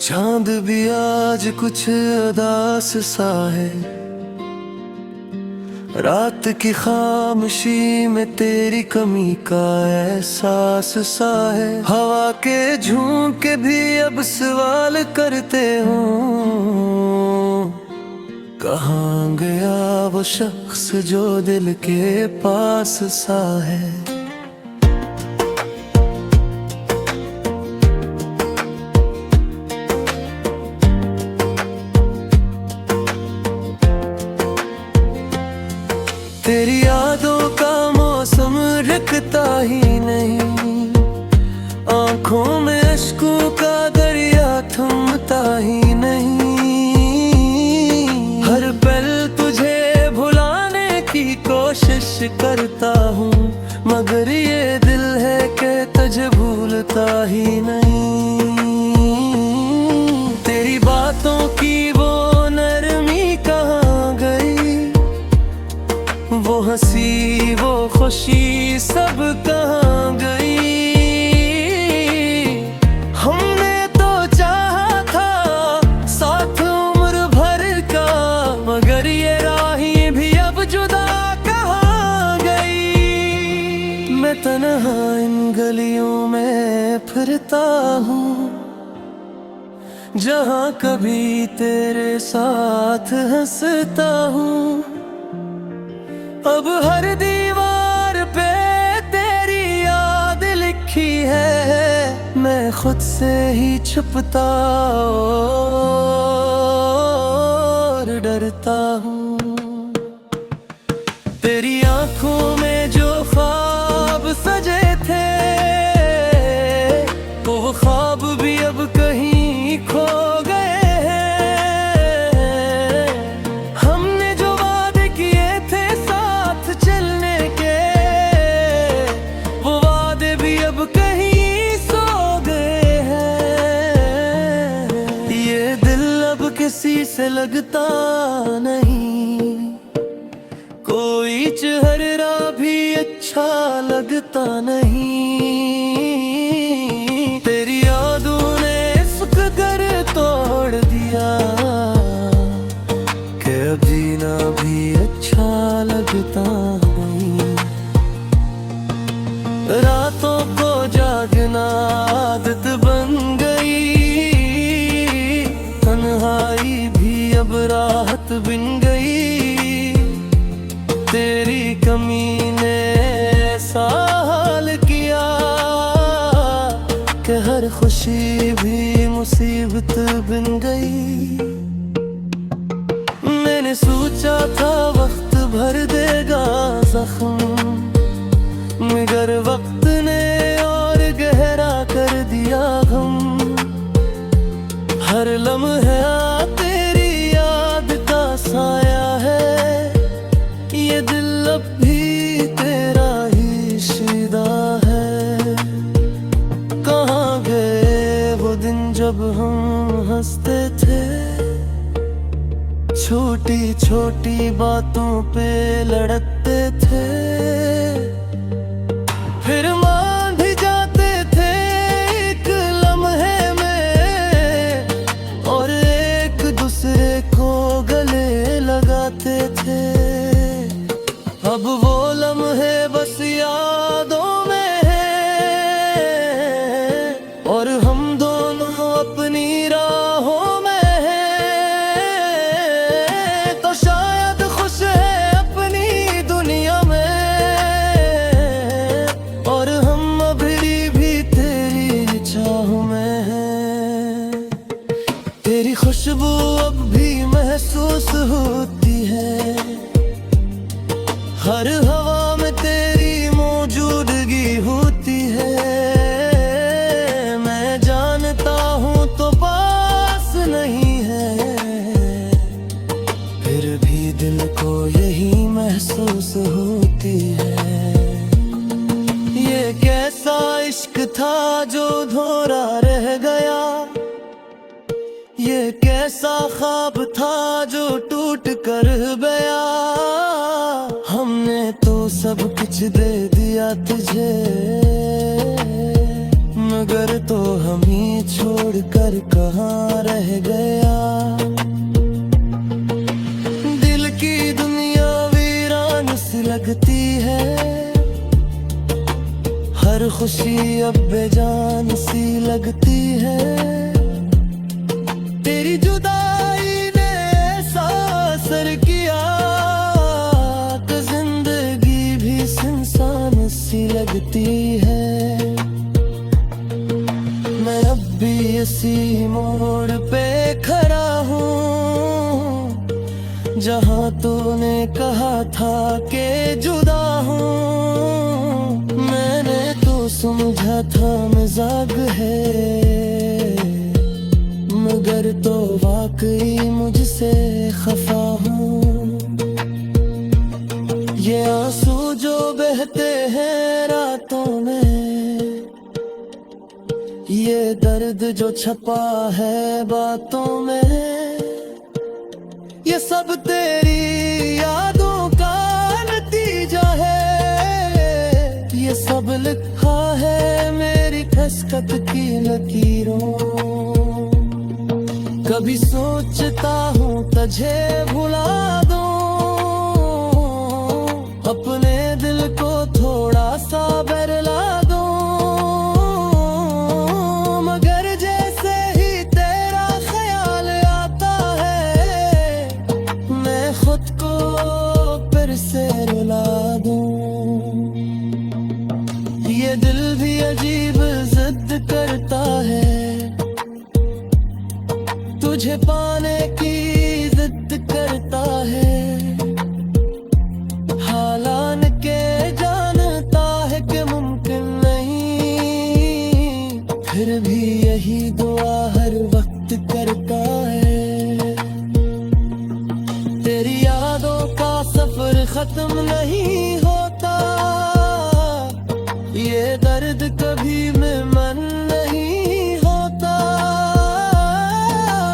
चांद भी आज कुछ उदास सा है, रात की खामोशी में तेरी कमी का एहसास सा है। हवा के झोंके भी अब सवाल करते हो, कहाँ गया वो शख्स जो दिल के पास सा है। तेरी यादों का मौसम रुकता ही नहीं, आंखों में अश्कों का दरिया थमता ही नहीं। हर पल तुझे भुलाने की कोशिश करता हूँ, मगर ये दिल है कि तुझे भूलता ही नहीं। तेरी बातों की वो नरमी कहाँ गई, वो हंसी वो खुशी सब कहाँ गई। हमने तो चाहा था साथ उम्र भर का, मगर ये राहें भी अब जुदा कहाँ गई। मैं तन्हा इन गलियों में फिरता हूँ, जहाँ कभी तेरे साथ हंसता हूँ। अब हर दीवार पे तेरी याद लिखी है, मैं खुद से ही छुपता और डरता हूँ। तेरी आंखों में जो ख्वाब सजे थे, वो ख्वाब भी अब कहीं खो गए। किसी से लगता नहीं, कोई चेहरा भी अच्छा लगता नहीं। तेरी यादों ने इश्क घर तोड़ दिया, कि अब जीना भी अच्छा लगता नहीं। रातों को जागना आदत बन गई, तन्हाई भी अब राहत बिन गई। तेरी कमी ने ऐसा हाल किया, कि हर खुशी भी मुसीबत बिन गई। मैंने सोचा था वक्त भर देगा जख्म, मगर वक्त ने और गहरा कर दिया गम। हर लम्हा तेरी याद का साया है, ये दिल अब भी तेरा ही शिदा है। कहाँ गए वो दिन जब हम हंसते थे, छोटी छोटी बातों पे लड़ते थे। फिर मान भी जाते थे एक लम्हे में, और एक दूसरे को गले लगाते थे। अब वो लम्हे बस यादों में हैं, और हम दोनों अपनी राहों में हैं। तो शायद खुश है अपनी दुनिया में, और हम अभी भी तेरी चाह में हैं। तेरी खुशबू अब भी महसूस होती है, हर हवा में तेरी मौजूदगी होती है। मैं जानता हूँ तो पास नहीं है, फिर भी दिल को यही महसूस होती है। ये कैसा इश्क था जो अधूरा रह गया, ये कैसा ख्वाब था जो टूट कर गया। हमने तो सब कुछ दे दिया तुझे, मगर तो हम ही छोड़ कर कहाँ रह गया। दिल की दुनिया वीरान सी लगती है, हर खुशी अब बेजान सी लगती है। तेरी जुदाई ने ऐसा असर किया कि जिंदगी भी सुनसान सी लगती है। मैं अब भी इसी मोड़ पे खड़ा हूँ, जहाँ तूने कहा था कि जुदा हूँ। मैंने तो समझा था मजाक है, मगर तो वाकई मुझसे खफा हूँ। ये आंसू जो बहते हैं रातों में, ये दर्द जो छपा है बातों में, ये सब तेरी यादों का नतीजा है। ये सब लिखा है मेरी खसखत की लकीरों। कभी सोचता हूँ तुझे भुला दूं, अपने दिल को थोड़ा सा बहला दूं, मगर जैसे ही तेरा ख्याल आता है, मैं खुद को फिर से रुला दूं। ये दिल भी अजीब जिद करता है, तुझे पाने की जिद करता है। हालान के जानता है कि मुमकिन नहीं, फिर भी यही दुआ हर वक्त करता है। तेरी यादों का सफर खत्म नहीं होता, ये दर्द कभी में मन नहीं होता।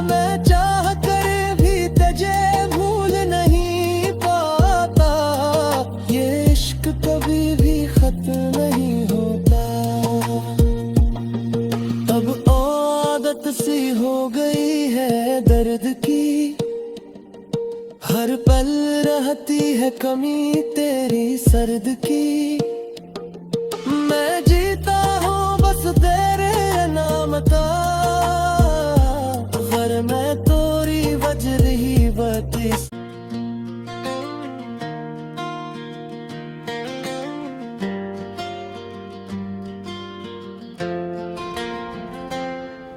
मैं चाह कर भी तुझे भूल नहीं पाता, ये इश्क कभी भी खत्म नहीं होता। अब आदत सी हो गई है दर्द की, हर पल रहती है कमी तेरी सर्द की। मैं जीता हूँ बस तेरे नाम का, गर मैं तोरी वजह ही बतीस।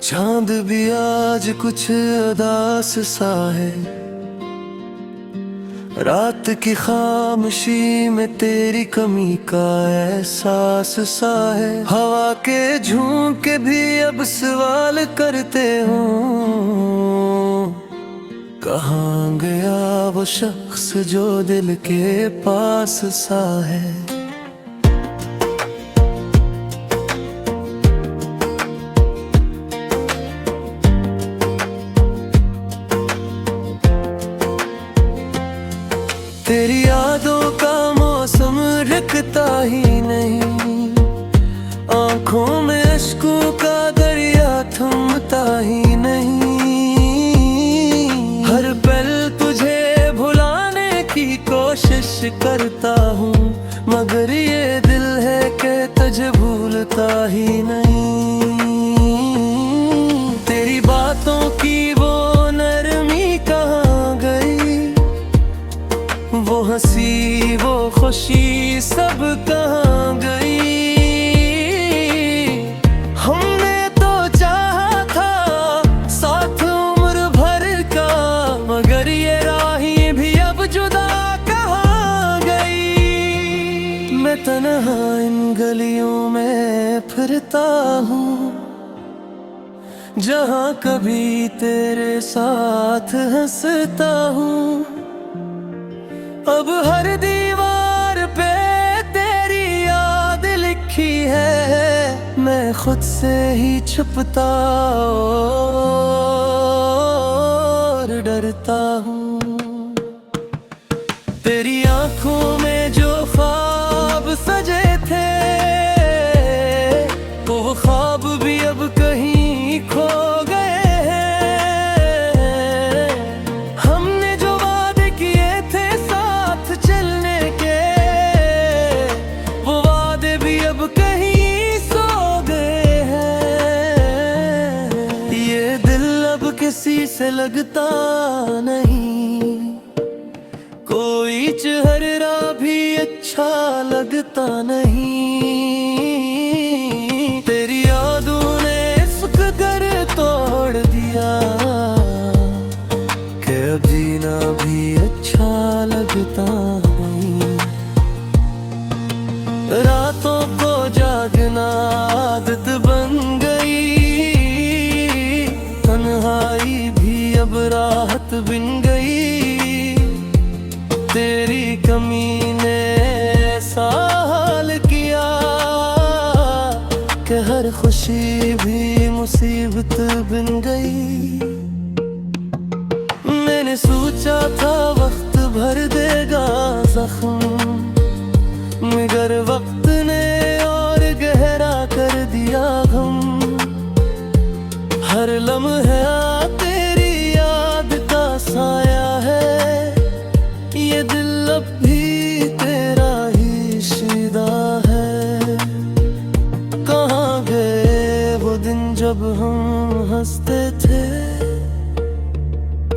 चांद भी आज कुछ उदास सा है, रात की खामोशी में तेरी कमी का एहसास सा है। हवा के झोंके भी अब सवाल करते हूँ, कहाँ गया वो शख्स जो दिल के पास सा है। तेरी यादों का मौसम रुकता ही नहीं, आंखों में अश्कों का दरिया थमता ही नहीं। हर पल तुझे भुलाने की कोशिश करता हूँ, मगर ये दिल है कि तुझे भूलता ही नहीं। तेरी बातों की वो नरमी कहाँ गई, वो हंसी वो खुशी सब कहाँ गई। हमने तो चाहा था साथ उम्र भर का, मगर ये राहें भी अब जुदा कहाँ गई। मैं तन्हा इन गलियों में फिरता हूँ, जहाँ कभी तेरे साथ हंसता हूँ। अब हर दीवार पे तेरी याद लिखी है, मैं खुद से ही छुपता और डरता हूँ। तेरी आंखों में जो ख्वाब सजे थे, वो ख्वाब भी से लगता नहीं, कोई चेहरा भी अच्छा लगता नहीं। तेरी यादों ने इश्क कर तोड़ दिया कि अब जीना भी अच्छा लगता नहीं। रातों को जागना आदत बन गई, तन्हाई भी अब राहत बिन गई। तेरी कमी ने ऐसा हाल किया कि हर खुशी भी मुसीबत बन गई। मैंने सोचा था वक्त भर देगा जख्म, मगर वक्त ने और गहरा कर दिया गम। हर लम्हा तेरी याद का साया है, ये दिल अब भी तेरा ही शिदा है। कहाँ गए वो दिन जब हम हंसते थे,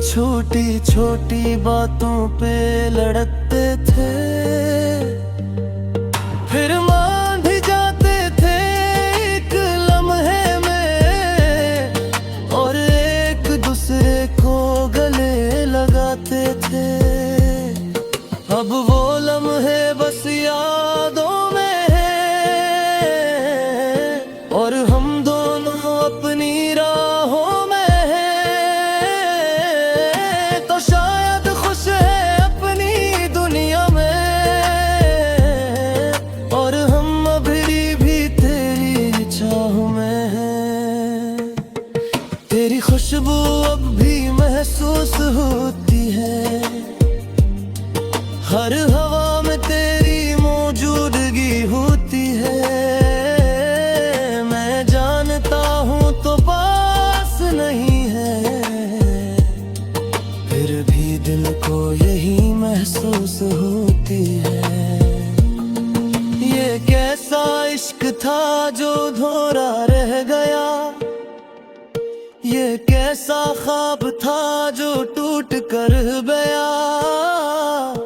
छोटी छोटी बातों पे लड़ते थे। फिर मान भी जाते थे एक लम्हे में, और एक दूसरे को गले लगाते थे। अब वो लम्हे बस यादों में हैं, और हम दोनों अपनी राहों में हैं। तो शायद खुश है अपनी दुनिया में, और हम अभी भी तेरी चाह में हैं। तेरी खुशबू अब भी महसूस होती है, हर हवा में तेरी मौजूदगी होती है। मैं जानता हूँ तो पास नहीं है, फिर भी दिल को यही महसूस होती है। ये कैसा इश्क था जो अधूरा रह गया, ये कैसा ख्वाब था जो टूट कर गया।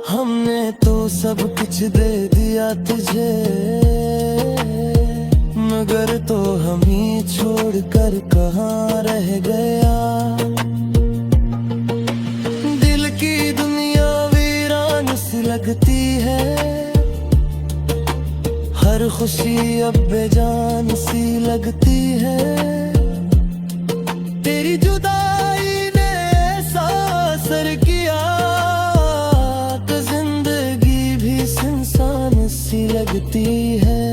हमने तो सब कुछ दे दिया तुझे, मगर तो हम ही छोड़ कर कहाँ रह गया। दिल की दुनिया वीरान सी लगती है, हर खुशी अब बेजान सी लगती है। तेरी जुदाई ने ऐसा असर किया कि जिंदगी भी सुनसान सी लगती है।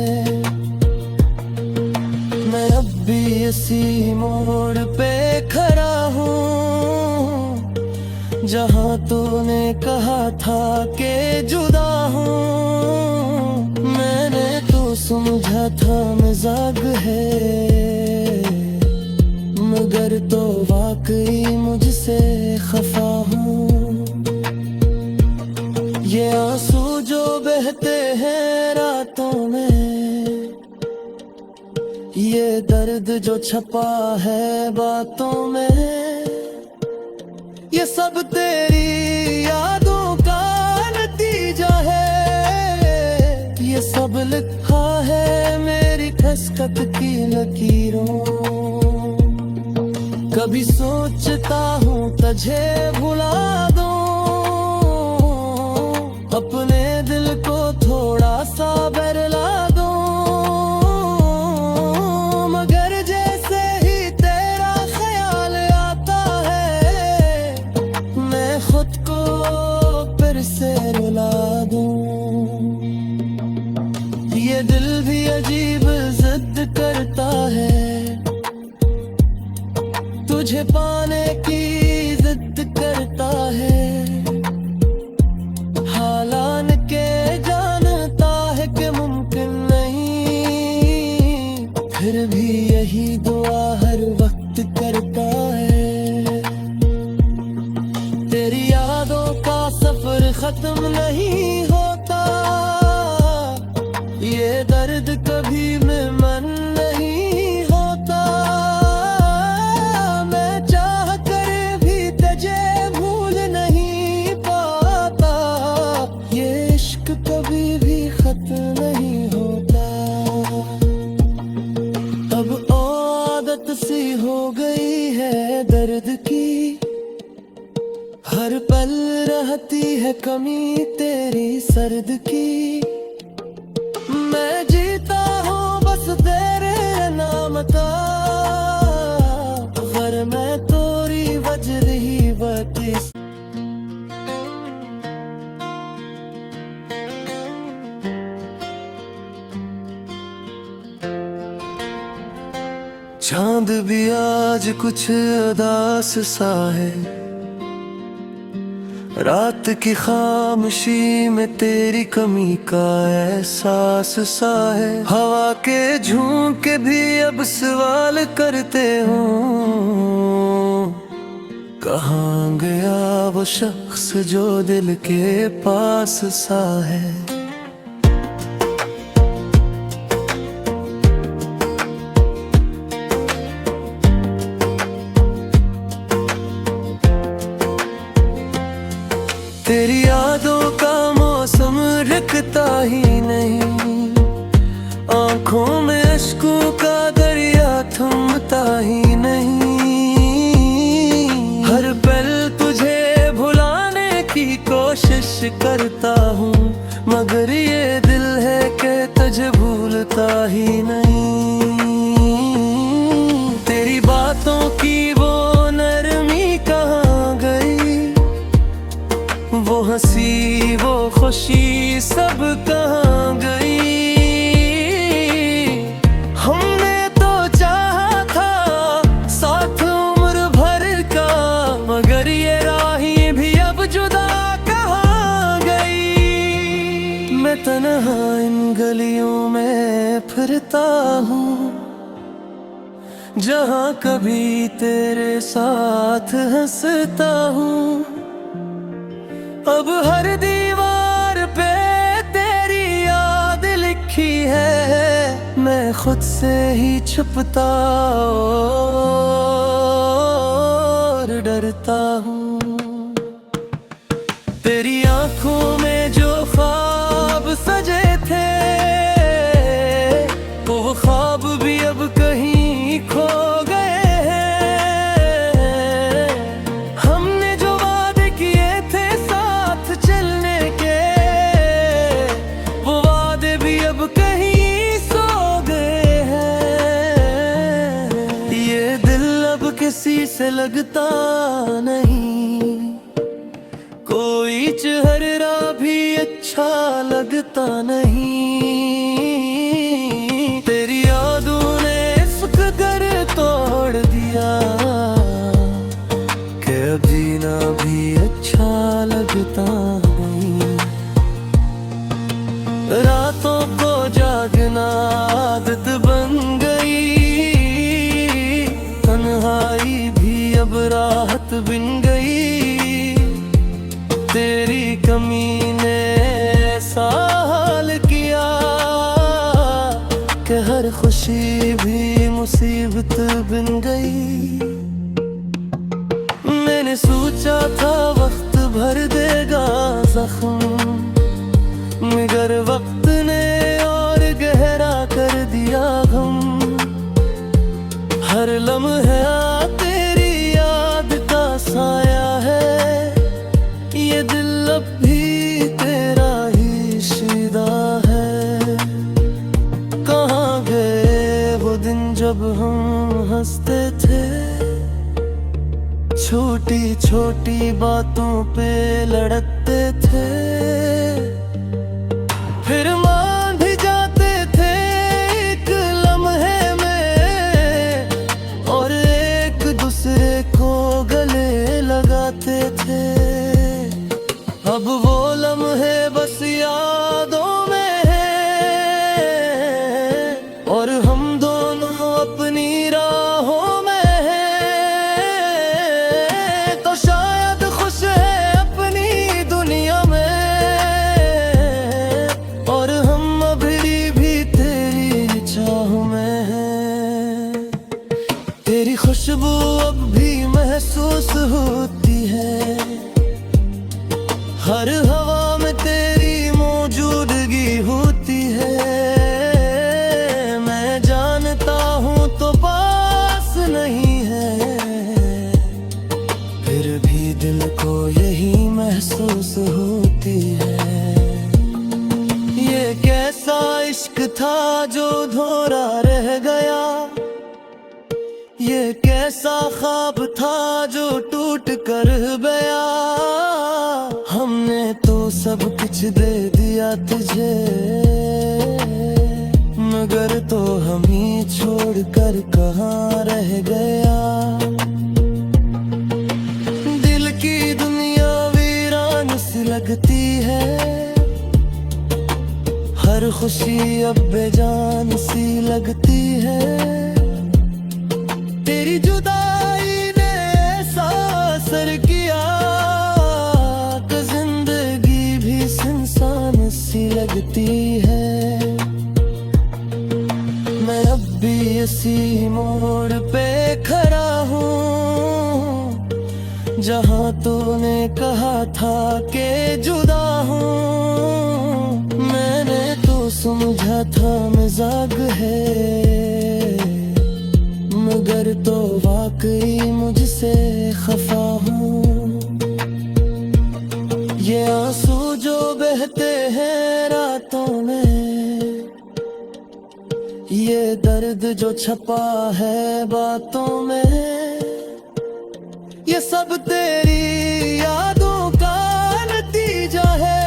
मैं अब भी इसी मोड़ पे खड़ा हूँ, जहाँ तूने कहा था कि जुदा हूँ। मैंने तो समझा था मजाक है, मगर तो वाकई मुझसे खफा हूँ। ये आंसू जो बहते हैं रातों में, ये दर्द जो छपा है बातों में, ये सब तेरी यादों का नतीजा है। ये सब लिखा है मेरी खसखत की लकीरों। कभी सोचता हूँ तुझे भुला दूं, अपने दिल को थोड़ा सा बहला दूं, मगर जैसे ही तेरा ख्याल आता है, मैं खुद को फिर से रुला दूं। ये दिल भी अजीब जिद करता है, तुझे पाने की जिद करता है। हालान के जानता है कि मुमकिन नहीं, फिर भी यही दुआ हर वक्त करता है। तेरी यादों का सफर खत्म नहीं होता, ये दर्द कभी में मन नहीं होता। मैं चाह कर भी सर्द की। मैं जीता हूँ बस तेरे नाम का, घर में तोरी बज रही बत्ती। चांद भी आज कुछ उदास सा है, रात की खामोशी में तेरी कमी का एहसास सा है। हवा के झोंके भी अब सवाल करते हो, कहाँ गया वो शख्स जो दिल के पास सा है। तेरी यादों का मौसम रुकता ही नहीं, आंखों में अश्कों का दरिया थमता ही नहीं। हर पल तुझे भुलाने की कोशिश करता हूँ, मगर ये दिल है कि तुझे भूलता ही नहीं। तेरी बातों की वो नरमी कहाँ गई, वो हंसी वो खुशी सब कहाँ गई। हमने तो चाहा था साथ उम्र भर का, मगर ये राहें भी अब जुदा कहाँ गई। मैं तन्हा इन गलियों में फिरता हूँ, जहाँ कभी तेरे साथ हंसता हूँ। अब हर दीवार पे तेरी याद लिखी है, मैं खुद से ही छुपता और डरता हूँ। तेरी आंखों में जो ख्वाब सजे थे, वो ख्वाब भी अब कहीं खो गए हैं। हमने जो वादे किए थे साथ चलने के, वो वादे भी अब कहीं सो गए हैं। ये दिल अब किसी से लगता नहीं, कोई चेहरा भी अच्छा लगता नहीं। तेरी यादों ने इश्क घर तोड़ दिया, कि अब जीना भी अच्छा लगता नहीं। रातों को जागना आदत बन गई, तन्हाई भी अब राहत बन गई। तेरी कमी ने ऐसा हाल किया, कि हर खुशी भी मुसीबत बन गई। मैंने सोचा था वक्त भर देगा जख्म, मगर वक्त ने और गहरा कर दिया गम। हर लम्हा तेरी याद का साया है, ये दिल अब भी तेरा ही शिदा है। कहाँ गए वो दिन जब हम हंसते थे, छोटी छोटी बातों पे लड़ते थे। फिर मान भी जाते थे एक लम्हे में, और एक दूसरे को गले लगाते थे। अब वो लम्हे बस यादों में हैं, और हम दोनों अपनी राहों में हैं। तो शायद खुश है अपनी था जो धोरा रह गया, ये कैसा ख्वाब था जो टूट कर गया। हमने तो सब कुछ दे दिया तुझे, मगर तो हम ही छोड़ कर कहाँ रह गया। दिल की दुनिया वीरान सी लगती है, हर खुशी अब बेजान सी लगती है। तेरी जुदाई ने ऐसा असर किया कि जिंदगी भी सुनसान सी लगती है। मैं अब भी इसी मोड़ पे खड़ा हूँ, जहाँ तूने कहा था कि जुदा हूँ। मैंने तो समझा था मजाक है, मगर तो वाकई मुझसे खफा हूँ। ये आंसू जो बहते हैं रातों में, ये दर्द जो छपा है बातों में, ये सब तेरी यादों का नतीजा है।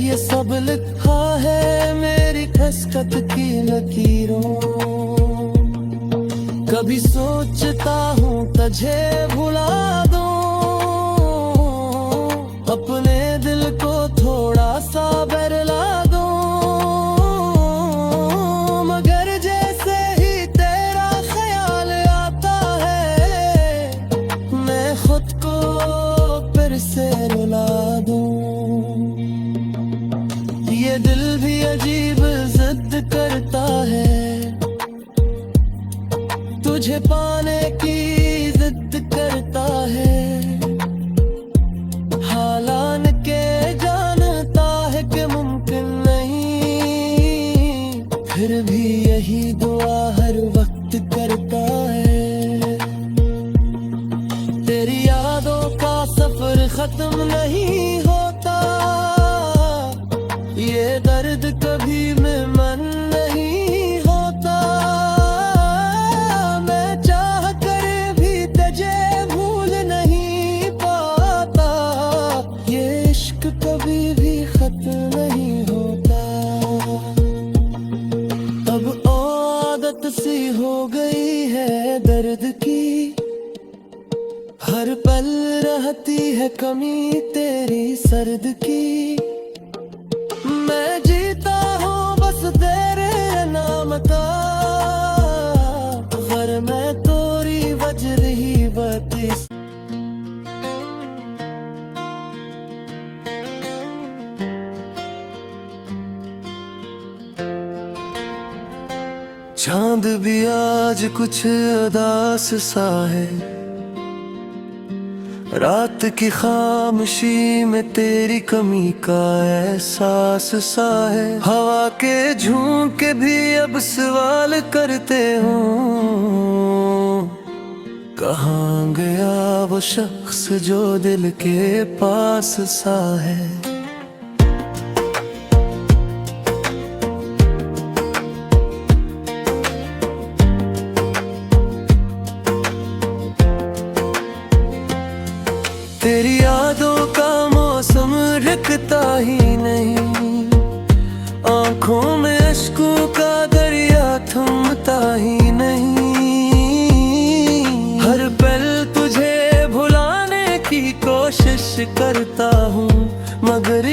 ये सब लिखा है मेरी खसखत की लकीरों। कभी सोचता हूँ तुझे भुला दूं, अपने दिल को थोड़ा सा बहला दूं, मगर जैसे ही तेरा ख्याल आता है, मैं खुद को फिर से रुला दूं। ये दिल भी अजीब जिद करता है, तुझे पाने की जिद करता है। हालान के जानता है कि मुमकिन नहीं, फिर भी यही दुआ हर वक्त करता है। तेरी यादों का सफर खत्म नहीं होता, ये दर्द कभी में मन नहीं होता। मैं चाह कर भी तुझे भूल नहीं पाता, ये इश्क कभी भी खत्म नहीं होता। अब आदत सी हो गई है दर्द की, हर पल रहती है कमी तेरी सर्द की। मैं जीता हूँ बस तेरे नाम का, गर मैं तोरी वजह ही बतीस। चांद भी आज कुछ उदास सा है, रात की खामोशी में तेरी कमी का एहसास सा है। हवा के झोंके भी अब सवाल करते हो, कहाँ गया वो शख्स जो दिल के पास सा है। तेरी यादों का मौसम रुकता ही नहीं, आंखों में अश्कों का दरिया थमता ही नहीं। हर पल तुझे भुलाने की कोशिश करता हूँ, मगर